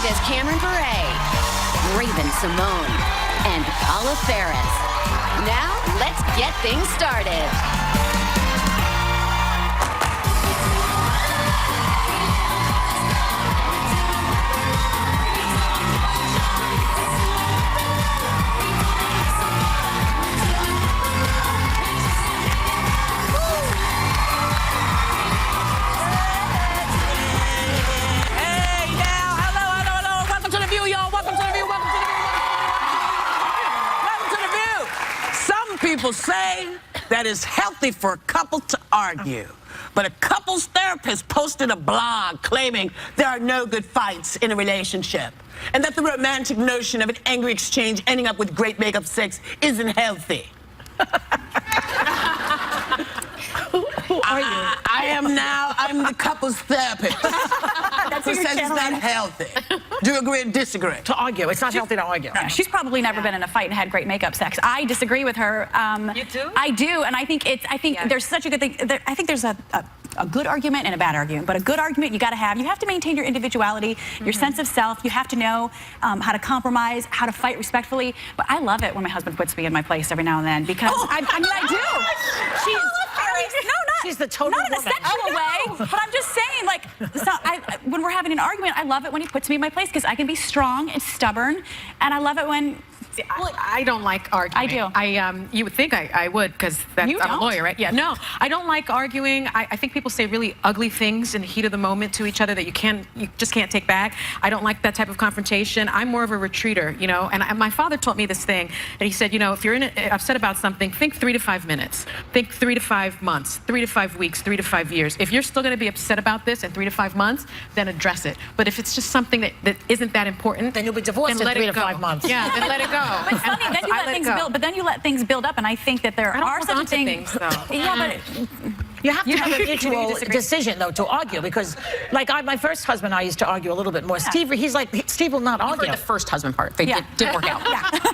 joined as Cameron Bure, Raven Simone, and Paula Ferris. Now, let's get things started. People say that it's healthy for a couple to argue. But a couples therapist posted a blog claiming there are no good fights in a relationship and that the romantic notion of an angry exchange ending up with great makeup sex isn't healthy. Who are you? I'm the couples therapist. Who says it's not healthy. Do you agree or disagree? To argue. It's not healthy to argue. Yeah, she's probably never been in a fight and had great makeup sex. I disagree with her. You do? I do, and I think there's such a good thing. I think there's a good argument and a bad argument. But a good argument you have to maintain your individuality, your sense of self. You have to know how to compromise, how to fight respectfully. But I love it when my husband puts me in my place every now and then because I do. She's the total not in a sexual way, but I'm just saying, like, when we're having an argument, I love it when he puts me in my place because I can be strong and stubborn, and I love it when. See, I don't like arguing. I do. You would think I would because I'm a lawyer, right? Yeah. No, I don't like arguing. I think people say really ugly things in the heat of the moment to each other that you just can't take back. I don't like that type of confrontation. I'm more of a retreater, you know. And my father taught me this thing, and he said, you know, if you're upset about something, think 3 to 5 minutes, think 3 to 5 months, 3 to 5 weeks, 3 to 5 years. If you're still going to be upset about this in 3 to 5 months, then address it. But if it's just something that isn't that important, then you'll be divorced in 3 to 5 months. Yeah, then let it go. But it's funny, then you let things build. But then you let things build up, and I think that there are such things. Yeah, but you have to have a mutual decision, though, to argue. Because, like, my first husband and I used to argue a little bit more. Steve, he's like, Steve will not argue. The first husband part, they didn't work out.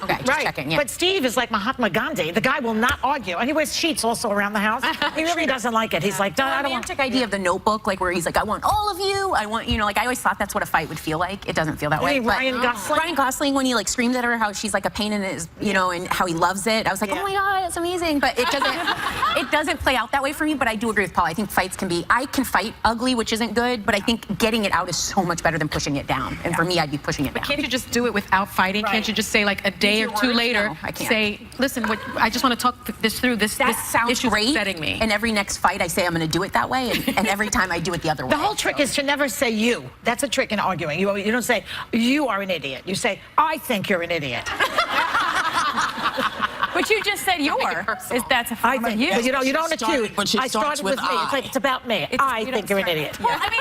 Okay, just checking. Yeah. But Steve is like Mahatma Gandhi. The guy will not argue, and he wears sheets also around the house. He really doesn't like it. He's like, I don't want. The romantic idea of the Notebook, like where he's like, I want all of you. I want, you know, like I always thought that's what a fight would feel like. It doesn't feel that way. Ryan Gosling. Ryan Gosling, when he like screams at her how she's like a pain in his, you know, and how he loves it. I was like, oh my God, it's amazing. But it doesn't play out that way for me. But I do agree with Paul. I think fights I can fight ugly, which isn't good, but I think getting it out is so much better than pushing it down. And for me, I'd be pushing it down. Can't you just do it without fighting? Right. Can't you just say like a day or two later, no, I can't. Say, listen, I just want to talk this through. This sounds great. Upsetting me. And every next fight, I say I'm going to do it that way, and every time I do it the other way. The whole trick is to never say you. That's a trick in arguing. You don't say you are an idiot. You say I think you're an idiot. But you just said that's a form of you. But you don't accuse. I started with me. It's like, it's about me. I think you're an idiot. Well, I mean,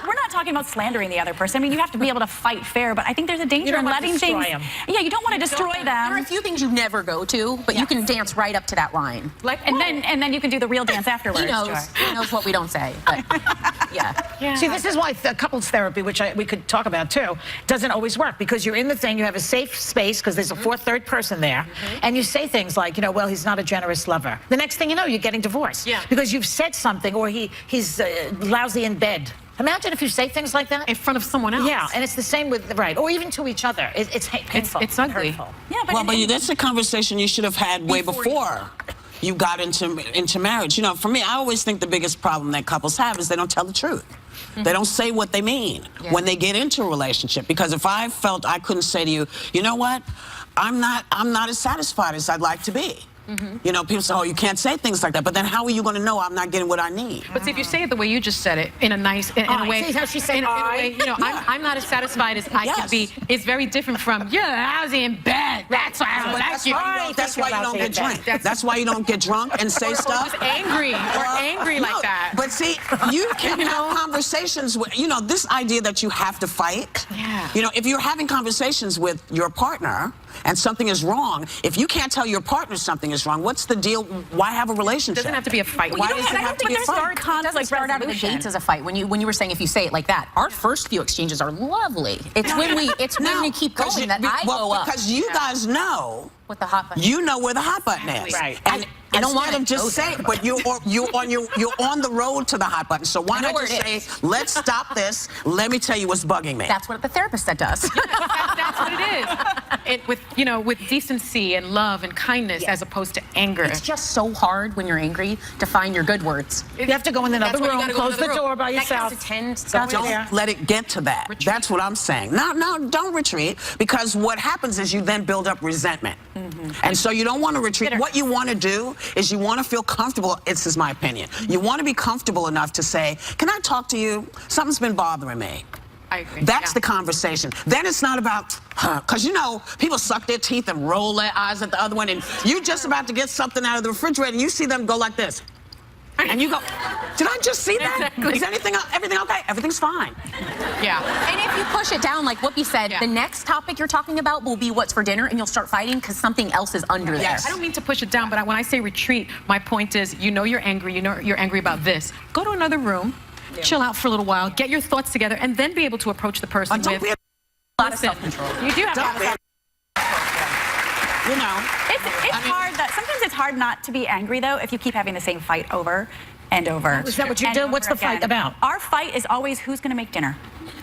we're not talking about slandering the other person. I mean, you have to be able to fight fair, but I think there's a danger in letting things. Yeah, you don't want to destroy them. There are a few things you never go to, but you can dance right up to that line. And then you can do the real dance afterwards. He knows what we don't say. But, yeah. See, this is why couples therapy, which we could talk about too, doesn't always work because you're in the thing. You have a safe space because there's a third person there, and you say things like, you know, well, he's not a generous lover. The next thing you know, you're getting divorced. Yeah. Because you've said something, or he's lousy in bed. Imagine if you say things like that in front of someone else. Yeah, and it's the same with or even to each other. It's painful. It's ugly. Hurtful. Yeah, but that's a conversation you should have had way before you got into marriage. You know, for me, I always think the biggest problem that couples have is they don't tell the truth. They don't say what they mean when they get into a relationship. Because if I felt I couldn't say to you, you know what, I'm not as satisfied as I'd like to be. You know, people say, oh, you can't say things like that. But then how are you going to know I'm not getting what I need? But see, if you say it the way you just said it, in a nice, in a way, see how she said in a way, you know, I'm not as satisfied as I could be. It's very different from, I was in bed. That's why I don't like you. That's why you don't get drunk. That's why you don't get drunk and say stuff. Or angry like that. But see, you can have conversations with, you know, this idea that you have to fight. Yeah. You know, if you're having conversations with your partner and something is wrong, if you can't tell your partner something is wrong. What's the deal? Why have a relationship? It doesn't have to be a fight. Why does it have to be a fight? It doesn't start out of the dates as a fight. When you were saying if you say it like that, our first few exchanges are lovely. It's when we keep going that I go up. Because you guys know with the hot button. You know where the hot button is. Right. And I don't want to just say it, but you're on the road to the hot button. So why not just say, let's stop this. Let me tell you what's bugging me. That's what the therapist said to us. That's what it is. With decency and love and kindness as opposed to anger. It's just so hard when you're angry to find your good words. You have to go in another room, close the door by yourself. That counts to 10. Don't let it get to that. Retreat. That's what I'm saying. No, don't retreat, because what happens is you then build up resentment. And so you don't want to retreat. What you want to do is you want to feel comfortable. This is my opinion. You want to be comfortable enough to say, can I talk to you? Something's been bothering me. I agree. That's the conversation. Then it's not about, because people suck their teeth and roll their eyes at the other one, and you're just about to get something out of the refrigerator, and you see them go like this. And you go, did I just see that? Exactly. Is everything okay? Everything's fine. Yeah. And if you push it down, like Whoopi said, the next topic you're talking about will be what's for dinner, and you'll start fighting because something else is under there. I don't mean to push it down, but when I say retreat, my point is, you're angry, you're angry about this. Go to another room, chill out for a little while, get your thoughts together, and then be able to approach the person with a lot of self-control. You do have to have self-control. It's hard. Sometimes it's hard not to be angry, though, if you keep having the same fight over and over. Is that what you do? What's the fight about? Our fight is always who's going to make dinner.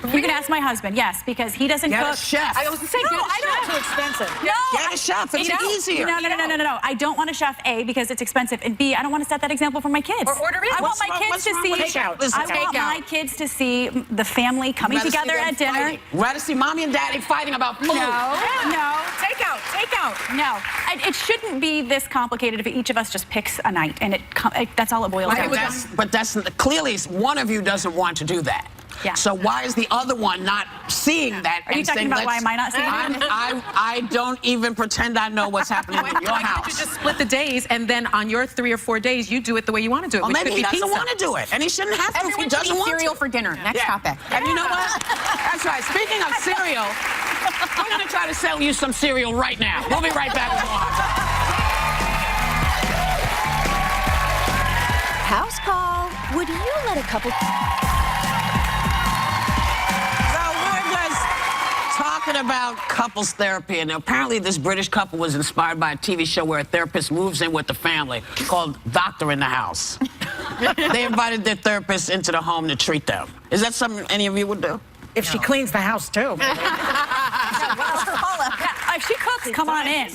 You can ask my husband, yes, because he doesn't cook. Get a chef. I was going to say, No, I don't. Too expensive. No. Get a chef. It's easier. No. I don't want a chef, A, because it's expensive, and B, I don't want to set that example for my kids. Or order in. I want my kids to see. Takeout. I want my kids to see the family coming together at dinner. Rather see mommy and daddy fighting about food. No. Takeout. No. It shouldn't be this complicated if each of us just picks a night, and that's all it boils down to. But that's clearly one of you doesn't want to do that. Yeah. So why is the other one not seeing that? Are you talking about why am I not seeing it? I don't even pretend I know what's happening in your Why can't you house. just split the days, and then on your 3 or 4 days, you do it the way you want to do it? Or which maybe could he be doesn't pizza. want to do it, and he shouldn't have to if he Everyone doesn't should eat want cereal to. for dinner. Next topic. And you know what? That's right. Speaking of cereal, we're going to try to sell you some cereal right now. We'll be right back with more Hot Topics. House call. Would you let a couple... Talking about couples therapy, and apparently this British couple was inspired by a TV show where a therapist moves in with the family called Doctor in the House. They invited their therapist into the home to treat them. Is that something any of you would do? If she cleans the house, too. If she cooks, come on in.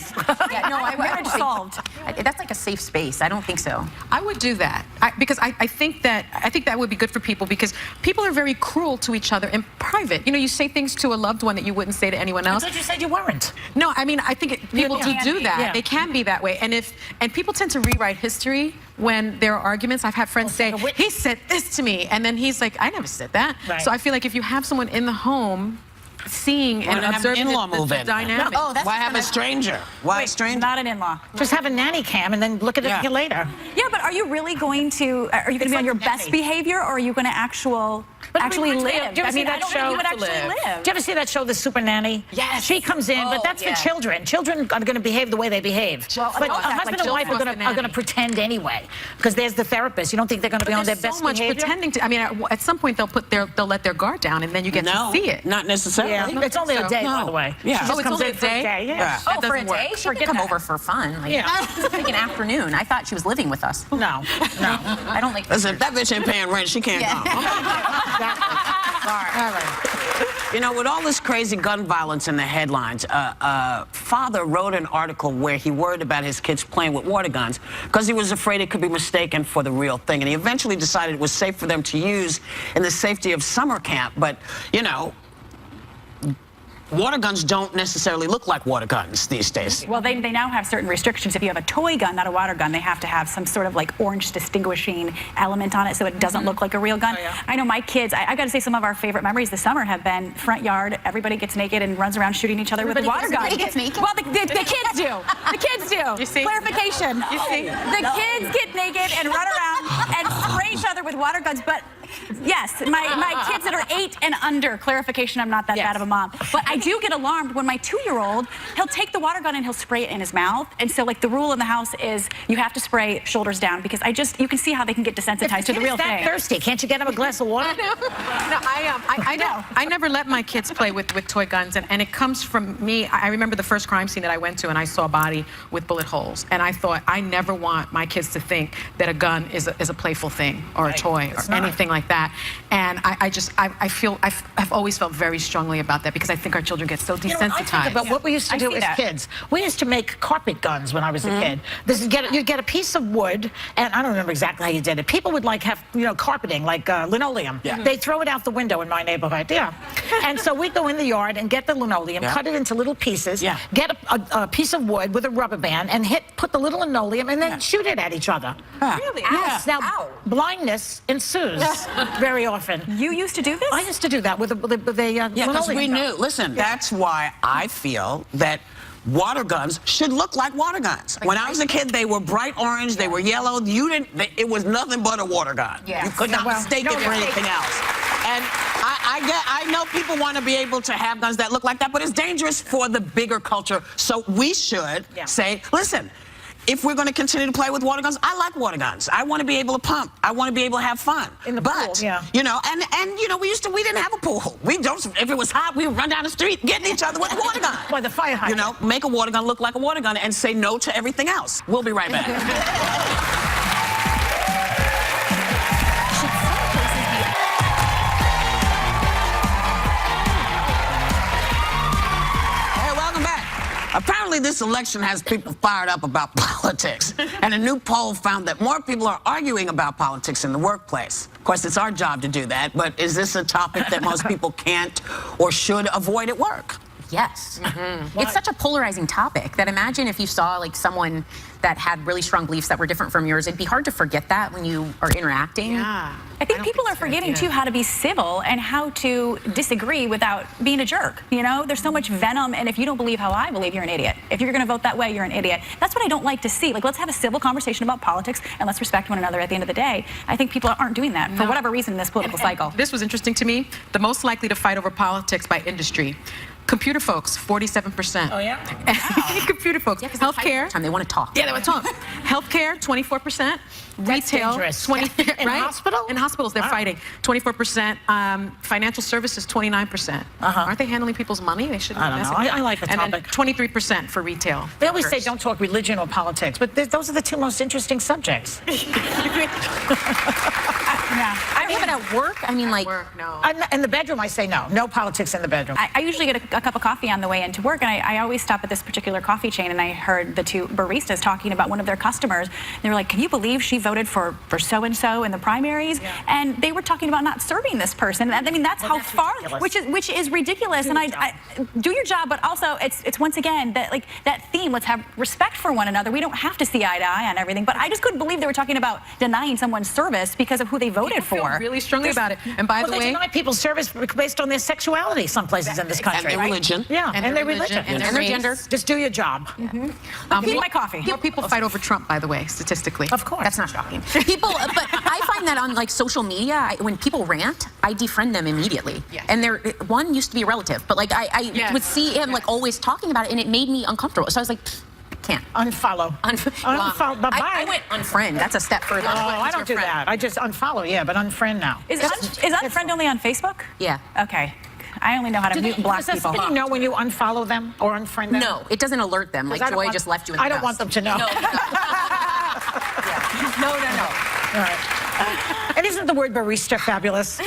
Marriage solved. That's like a safe space. I don't think so. I would do that because I think that would be good for people, because people are very cruel to each other in private. You say things to a loved one that you wouldn't say to anyone else. I thought you said you weren't. No, I mean, I think people do that. Yeah. They can be that way, and people tend to rewrite history when there are arguments. I've had friends say, he said this to me, and then he's like, I never said that. Right. So I feel like if you have someone in the home seeing and observing the dynamic. Why have a stranger? Why a stranger? Not an in-law. Just have a nanny cam and then look at it later. Yeah, but are you really going to? Are you going to be on your best behavior, or are you going to actually live? Do you ever see that show? You would actually live. Do you ever see that show, The Super Nanny? Yes. She comes in, but that's for children. Children are going to behave the way they behave. Well, but a husband and wife are going to pretend anyway, because there's the therapist. You don't think they're going to be on their best behavior? So much pretending to. I mean, at some point they'll let their guard down, and then you get to see it. Not necessarily. Yeah. It's only a day, by the way. Yeah. She just it's comes only in a for day? Yeah. Oh, for a day? She can come over for fun. Like, like an afternoon. I thought she was living with us. No. I don't like. Listen, if that bitch ain't paying rent, she can't come. All right. With all this crazy gun violence in the headlines, father wrote an article where he worried about his kids playing with water guns because he was afraid it could be mistaken for the real thing. And he eventually decided it was safe for them to use in the safety of summer camp. But, water guns don't necessarily look like water guns these days. Well, they now have certain restrictions. If you have a toy gun, not a water gun, they have to have some sort of like orange distinguishing element on it so it doesn't look like a real gun. I know my kids, I got to say, some of our favorite memories this summer have been front yard, everybody gets naked and runs around shooting each other with a water gun. Everybody gets naked? Well, the kids do. The kids do. You see? Clarification. You see? The kids get naked and run around and spray each other with water guns, but Yes, my kids that are 8 and under. Clarification, I'm not that bad of a mom. But I do get alarmed when my 2-year-old, he'll take the water gun and he'll spray it in his mouth. And so, like, the rule in the house is you have to spray shoulders down because you can see how they can get desensitized to the real thing. Thirsty. Can't you get him a glass of water? I never let my kids play with toy guns, and it comes from me. I remember the first crime scene that I went to, and I saw a body with bullet holes, and I thought, I never want my kids to think that a gun is a playful thing or a toy or anything like that. And I've always felt very strongly about that because I think our children get so desensitized. I think about what we used to do as kids. We used to make carpet guns when I was a kid. You'd get a piece of wood, and I don't remember exactly how you did it. People would have carpeting, like linoleum. They'd throw it out the window in my neighborhood. And so we'd go in the yard and get the linoleum, cut it into little pieces, get a piece of wood with a rubber band, and put the little linoleum, and then shoot it at each other. Really? Yes. Now, blindness ensues very often. You used to do this? I used to do that with a Yeah, because linoleum we gun. knew. Listen, that's why I feel that water guns should look like water guns. When I was a kid, they were bright orange, they were yellow. It was nothing but a water gun. You could not mistake it for anything else. And I know people want to be able to have guns that look like that, but it's dangerous for the bigger culture. So we should say, listen, if we're going to continue to play with water guns, I like water guns. I want to be able to pump. I want to be able to have fun. In the pool, you know, and you know, we didn't have a pool. If it was hot, we would run down the street getting each other with a water gun. Or the fire hydrant. You know, make a water gun look like a water gun and say no to everything else. We'll be right back. Apparently, this election has people fired up about politics. And a new poll found that more people are arguing about politics in the workplace. Of course, it's our job to do that, but is this a topic that most people can't or should avoid at work? Yes. It's such a polarizing topic that imagine if you saw like someone that had really strong beliefs that were different from yours. It'd be hard to forget that when you are interacting. Yeah. I think people are forgetting too how to be civil and how to disagree without being a jerk. You know, there's so much venom, and if you don't believe how I believe, you're an idiot. If you're going to vote that way, you're an idiot. That's what I don't like to see. Like, let's have a civil conversation about politics and let's respect one another at the end of the day. I think people aren't doing that for whatever reason in this political cycle. This was interesting to me. The most likely to fight over politics by industry. Computer folks, 47%. Oh, yeah? Computer folks. Yeah, healthcare. They want to talk. Yeah, they want to talk. Healthcare, 24%. Retail, dangerous. 20. In right? hospital? In hospitals, they're fighting. 24%. Financial services, 29%. Aren't they handling people's money? They shouldn't. I don't know. I like the topic. topic. And then 23% for retail. They always say don't talk religion or politics, but those are the two most interesting subjects. I mean, but at work, I mean, like... Work, no. In the bedroom, I say no. No politics in the bedroom. I usually get a cup of coffee on the way into work, and I always stop at this particular coffee chain, and I heard the two baristas talking about one of their customers. They were like, can you believe she voted for so-and-so in the primaries? Yeah. And they were talking about not serving this person. I mean, that's how far, ridiculous. which is ridiculous. And I do your job, but also it's once again that theme. Let's have respect for one another. We don't have to see eye to eye on everything. But I just couldn't believe they were talking about denying someone's service because of who they voted for. Really strongly about it. And by the way, they deny people's service based on their sexuality. Some places in this country, and their religion. Yeah, and their religion, and their gender. Just do your job. My coffee. More people fight over Trump, by the way, statistically. Of course, that's not shocking. People, but I find that on like social media, when people rant, I defriend them immediately. Yes. And one used to be a relative, but like I would see him like always talking about it, and it made me uncomfortable. So I was like, can't. Unfollow. Unfollow. Bye-bye. I went unfriend. That's a step further. Oh, I don't do that. I just unfollow, but unfriend now. Is unfriend only on Facebook? Yeah. Okay. I only know how to mute and block people. Does somebody know when you unfollow them or unfriend them? No, it doesn't alert them. Like Joy just left you in the I don't want them to know. No. No. All right. And isn't the word barista fabulous?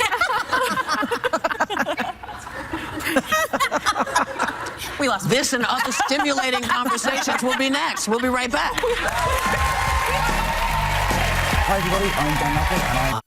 We lost. This and other stimulating conversations will be next. We'll be right back. Hi, everybody. I'm Dan Knuckles, and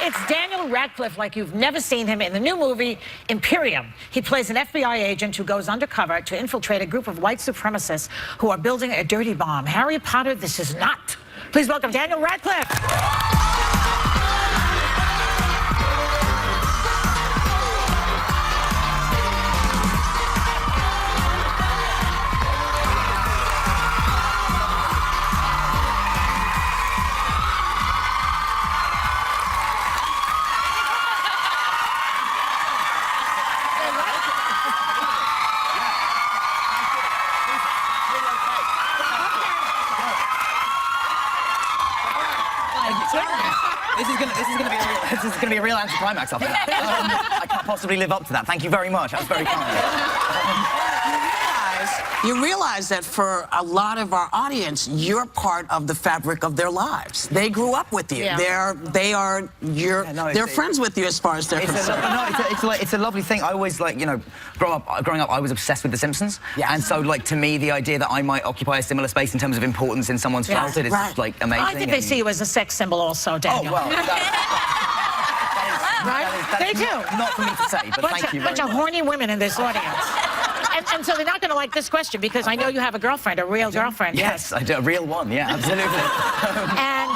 It's Daniel Radcliffe like you've never seen him in the new movie, Imperium. He plays an FBI agent who goes undercover to infiltrate a group of white supremacists who are building a dirty bomb. Harry Potter, this is not. Please welcome Daniel Radcliffe. This is gonna be a real anticlimax after that. I can't possibly live up to that. Thank you very much. That was very kind. You realize that for a lot of our audience, you're part of the fabric of their lives. They grew up with you. Yeah. They're friends with you as far as they're concerned. It's a lovely thing. I always, like, you know, growing up, I was obsessed with The Simpsons. Yes. And so, like, to me, the idea that I might occupy a similar space in terms of importance in someone's childhood is, like, amazing. I think they see you as a sex symbol also, Daniel. Oh, well, They do. Not for me to say, but thank you very much. Bunch of horny women in this audience. And so they're not going to like this question because I know you have a girlfriend, a real girlfriend. Yes, I do. A real one, yeah, absolutely. And...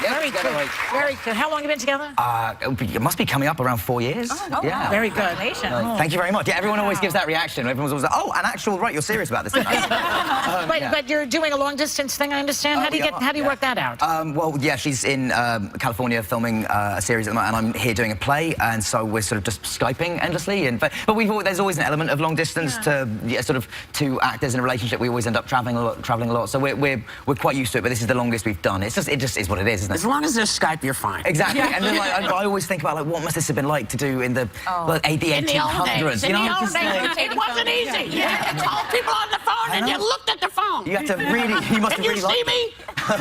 Very good. Very good. How long have you been together? It must be coming up around 4 years. Oh, yeah. Very good. Thank you very much. Yeah, everyone always gives that reaction. Everyone's always like, oh, an actual, right, you're serious about this. But you're doing a long distance thing, I understand. How do you work that out? Well, yeah, she's in California filming a series at the moment, and I'm here doing a play, and so we're sort of just Skyping endlessly. But there's always an element of long distance to sort of two actors in a relationship. We always end up traveling a lot. So we're quite used to it. But this is the longest we've done. It just is what it is, isn't it? As long as there's Skype, you're fine. Exactly. And then, like, I always think about, like, what must this have been like to do in the 1800s? You know, it wasn't easy. You had to call people on the phone, and you looked at the phone. You have to really. You must have really liked it. Can you see me? What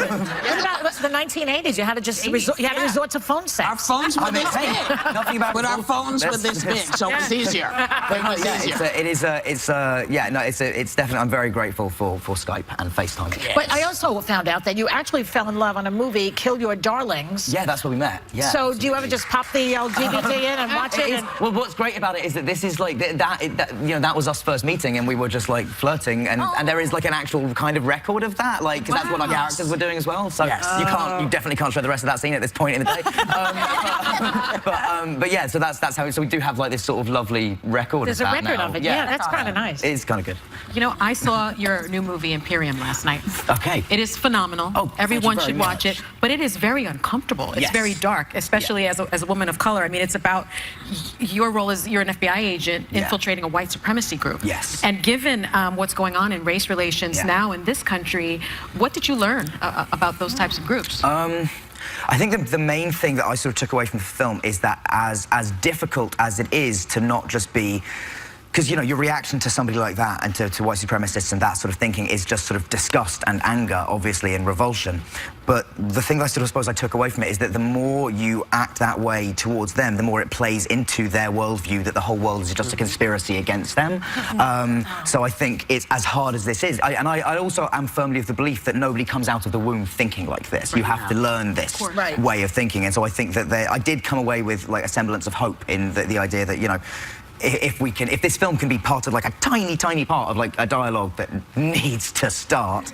about the 1980s? You had to just resort to phone sex. Our phones were this big. Nothing about But our phones were this big, so it was easier. It was easier. It's definitely. I'm very grateful for Skype and FaceTime. Yes. But I also found out that you actually fell in love on a movie, Kill Your Darlings. Yeah, that's where we met. Yeah. So do you ever just pop the DVD in and watch it? Well, what's great about it is that this is like that was us first meeting, and we were just like flirting, and there is like an actual kind of record of that, like, because that's what our characters were doing as well. So you definitely can't show the rest of that scene at this point in the day. But yeah, so that's how. So we do have like this sort of lovely record. There's of a that record now. of it. Yeah, that's kind of nice. It's kind of good. You know, I saw your new movie Imperium last night. Okay. It is phenomenal. Oh, everyone should watch it. But it is very uncomfortable. It's very dark, especially as a woman of color. I mean, it's about your role as you're an FBI agent infiltrating a white supremacy group. Yes. And given what's going on in race relations now in this country, what did you learn about those types of groups? I think the main thing that I sort of took away from the film is that as difficult as it is to not just be, because, you know, your reaction to somebody like that and to white supremacists and that sort of thinking is just sort of disgust and anger, obviously, and revulsion. But the thing I sort of suppose I took away from it is that the more you act that way towards them, the more it plays into their worldview that the whole world is just a conspiracy against them. So I think it's as hard as this is. I also am firmly of the belief that nobody comes out of the womb thinking like this. You have to learn this way of thinking. And so I think that I did come away with like a semblance of hope in the idea that, you know, if this film can be part of like a tiny part of like a dialogue that needs to start,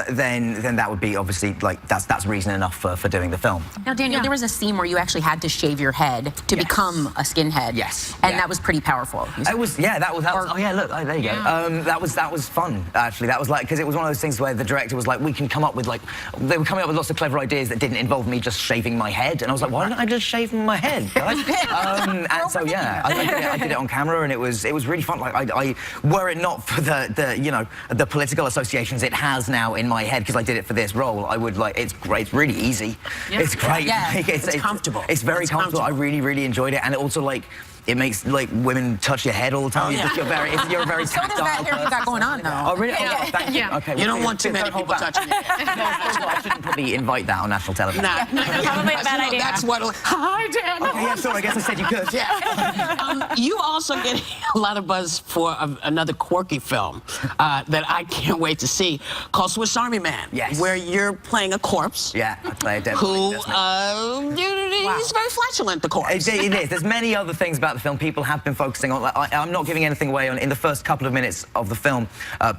then that would be obviously like that's reason enough for doing the film. Now, Daniel, there was a scene where you actually had to shave your head to become a skinhead. Yes. And that was pretty powerful. It was, that was oh yeah, look, there you go. That was fun, actually. That was like, because it was one of those things where the director was like, we can come up with like, they were coming up with lots of clever ideas that didn't involve me just shaving my head, and I was like, why don't I just shave my head, guys? And so yeah, I did it on camera, and it was really fun. Like I were it not for the political associations it has now in my head, because I did it for this role, I would like, it's great, it's really easy. It's great. It's comfortable. It's very comfortable. I really enjoyed it, and it also like, it makes like women touch your head all the time. You're a very so does that hair you got going on, though. Oh really? Oh, thank you. Okay. You don't want too many people touching your head. No, I shouldn't probably invite that on national television. Nah. Probably a bad idea. That's what. Hi, Dan. Okay, yeah, sorry. I guess I said you could. Yeah. You also get a lot of buzz for another quirky film that I can't wait to see, called Swiss Army Man. Yes. Where you're playing a corpse. Yeah, I play a dead who he's very flatulent, the corpse. It is. There's many other things about the film people have been focusing on. I'm not giving anything away. In the first couple of minutes of the film,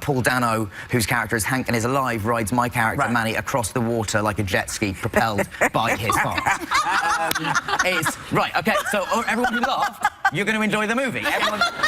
Paul Dano, whose character is Hank and is alive, rides my character Manny across the water like a jet ski propelled by his fart. Right. Okay. So everyone who laughed, you're going to enjoy the movie.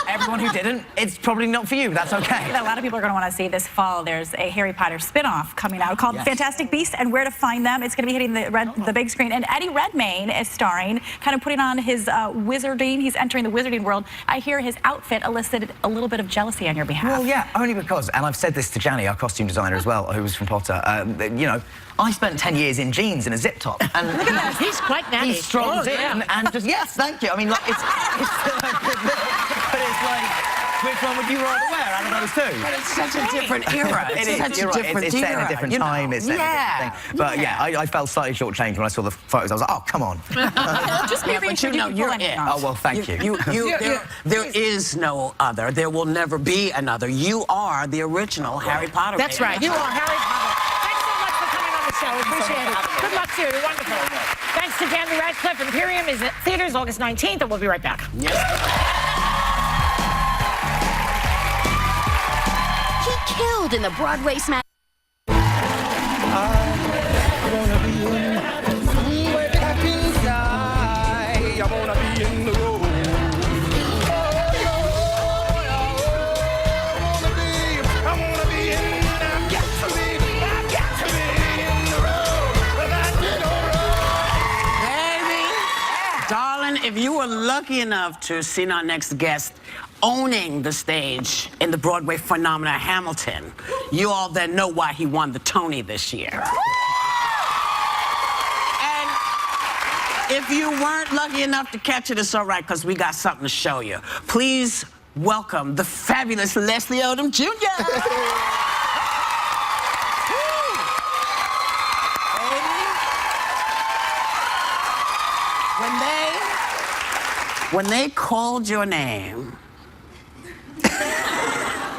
Everyone who didn't, it's probably not for you. That's okay. A lot of people are going to want to see this fall. There's a Harry Potter spin-off coming out called Fantastic Beasts and Where to Find Them. It's going to be hitting the big screen. And Eddie Redmayne is starring, kind of putting on his wizarding. He's entering the wizarding world. I hear his outfit elicited a little bit of jealousy on your behalf. Well, yeah, only because, and I've said this to Janny, our costume designer as well, who was from Potter, you know, I spent 10 years in jeans and a zip top. And he's quite natty. He strolls in and just, yes, thank you. I mean, like, it's but it's like, which one would you rather wear out of those two? But it's such a different era. It is. You're right. It's set in a different time. It's set in a different thing. But yeah, I felt slightly shortchanged when I saw the photos. I was like, oh, come on. Just be but you know, you're it. Oh, well, thank you. There is no other. There will never be another. You are the original Harry Potter. That's right. You are Harry Potter. Thanks so much for coming on the show. We appreciate it. Good luck to you. You're wonderful. Thanks to Daniel Radcliffe. Imperium is at theaters August 19th, and we'll be right back. Yes. He killed in the Broadway smash. If you were lucky enough to have seen our next guest owning the stage in the Broadway phenomenon Hamilton, you all then know why he won the Tony this year. And if you weren't lucky enough to catch it, it's all right, because we got something to show you. Please welcome the fabulous Leslie Odom Jr. When they called your name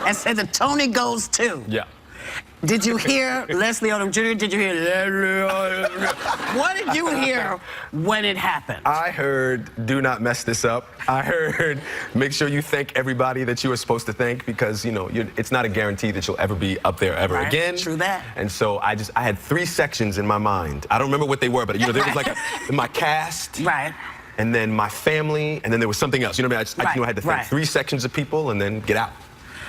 and said the Tony goes to. Yeah. Did you hear Leslie Odom Jr.? Did you hear Leslie Odom? What did you hear when it happened? I heard, do not mess this up. I heard, make sure you thank everybody that you were supposed to thank, because, you know, it's not a guarantee that you'll ever be up there ever again. True that. And so I had 3 sections in my mind. I don't remember what they were, but, you know, there was like my cast. Right. And then my family, and then there was something else. You know what I mean? I had to thank 3 sections of people and then get out.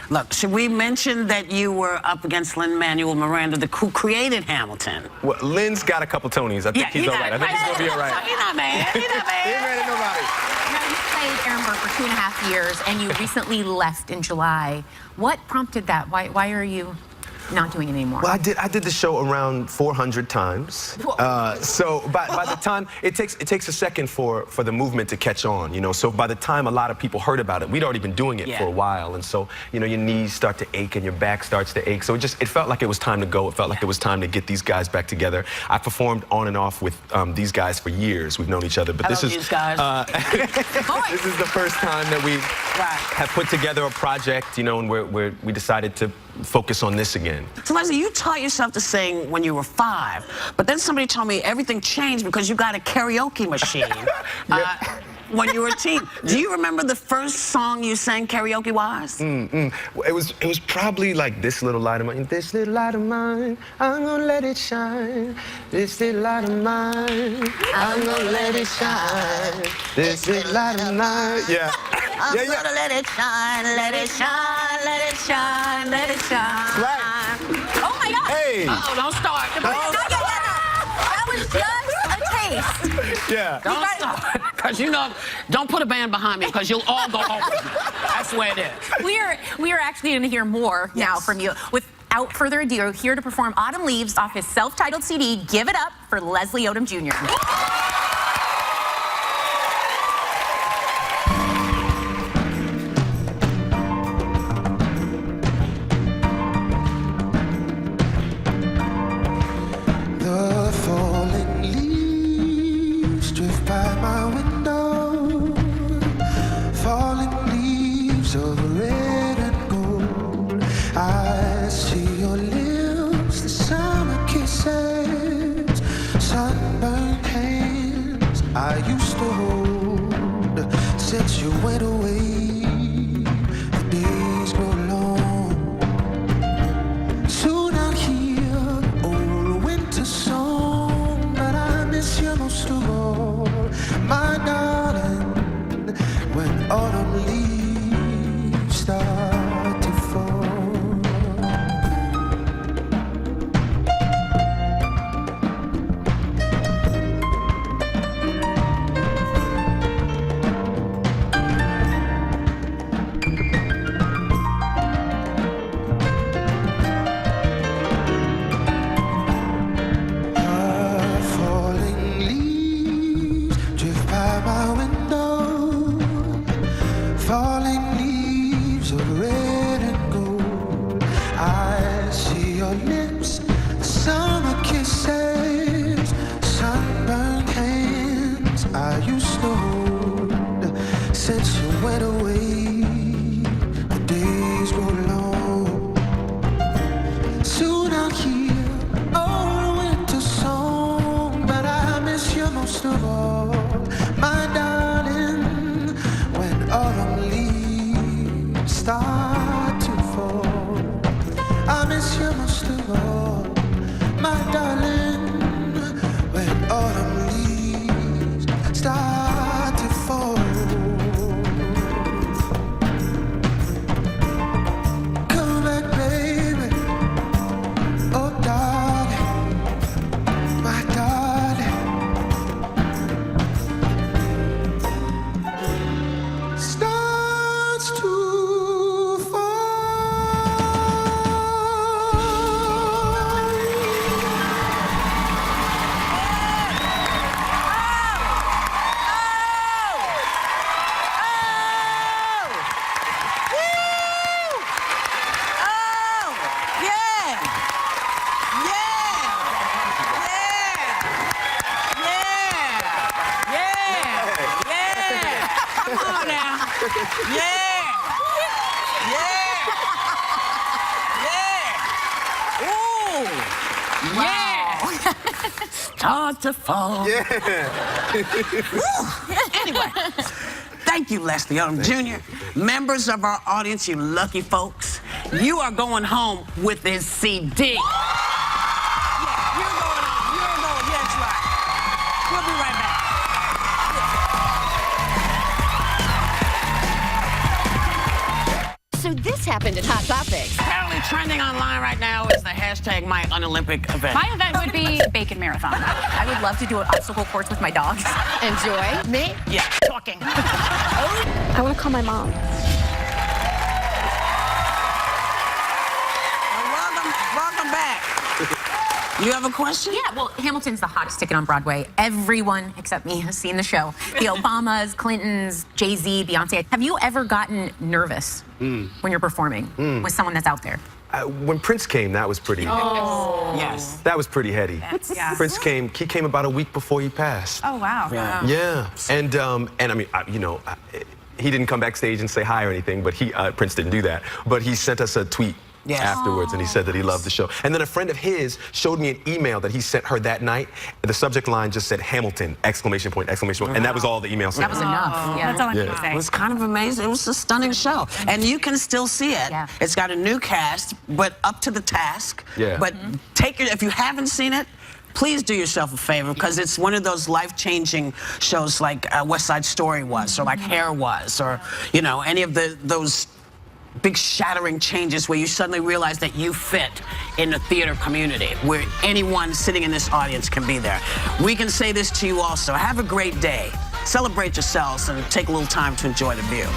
Look, should we mention that you were up against Lin-Manuel Miranda, who created Hamilton? Well, Lynn's got a couple Tonys. I think he's all right. I think he's going to be all right. He's not mad. He's not mad. He ain't mad at nobody. Now, you played Aaron Burr for 2.5 years, and you recently left in July. What prompted that? Why are you not doing it anymore? Well, I did the show around 400 times. So by the time it takes a second for the movement to catch on, you know. So by the time a lot of people heard about it, we'd already been doing it for a while, and so, you know, your knees start to ache and your back starts to ache. So it felt like it was time to go. It felt like it was time to get these guys back together. I performed on and off with these guys for years. We've known each other, but this is these guys. This is the first time that we have put together a project, you know, and we decided to focus on this again. So Leslie, you taught yourself to sing when you were 5, but then somebody told me everything changed because you got a karaoke machine when you were a teen. Do you remember the first song you sang karaoke-wise? It was probably like This Little Light of Mine. This little light of mine, I'm gonna let it shine. This little light of mine, I'm gonna let it shine. This little light of mine. Yeah. I'm gonna let it shine, let it shine, let it shine, let it shine. Right. Oh my God! Hey! Oh, don't start. That was just a taste. Yeah. Don't start. Because, you know, don't put a band behind me, because you'll all go home. That's the way it is. We are actually going to hear more now from you. Without further ado, here to perform Autumn Leaves off his self-titled CD, Give It Up for Leslie Odom Jr. I used to hold since you went away. The days grow long. Soon I'll hear old winter song, but I miss you most of all, my darling. When autumn leaves start to fall. most of all, my darling, when autumn leaves start to fall. I miss you most of all, my darling, when autumn leaves start to fall. Come back, baby, oh darling, my darling. Starts to Start to fall. Yeah. Anyway, thank you, Leslie Odom Jr. Members of our audience, you lucky folks, you are going home with this CD. Yeah, you're going home. You're going. Yeah, that's right. We'll be right back. So this happened at Hot Topics. Apparently trending online right now is the hashtag my unolympic event. My event would be bacon marathon. I would love to do an obstacle course with my dogs. Enjoy. Me? Yeah. Talking. I want to call my mom. Welcome back. You have a question? Yeah, well, Hamilton's the hottest ticket on Broadway. Everyone except me has seen the show. The Obamas, Clintons, Jay-Z, Beyonce. Have you ever gotten nervous when you're performing with someone that's out there? When Prince came, that was pretty. Yes. That was pretty heady. Yeah. Prince came. He came about a week before he passed. Oh, wow. Yeah. And I mean, he didn't come backstage and say hi or anything, but Prince didn't do that. But he sent us a tweet. Yes. Afterwards, and he said that he loved the show. And then a friend of his showed me an email that he sent her that night. The subject line just said Hamilton, exclamation point, exclamation point. And that was all the email said. That was enough. That's all I'm going to say. It was kind of amazing. It was a stunning show. And you can still see it. Yeah. It's got a new cast, but up to the task. Yeah. But take it, if you haven't seen it, please do yourself a favor, because it's one of those life-changing shows like West Side Story was, or like Hair was, or, you know, any of those big shattering changes where you suddenly realize that you fit in the theater community, where anyone sitting in this audience can be there. We can say this to you also. Have a great day. Celebrate yourselves and take a little time to enjoy the view.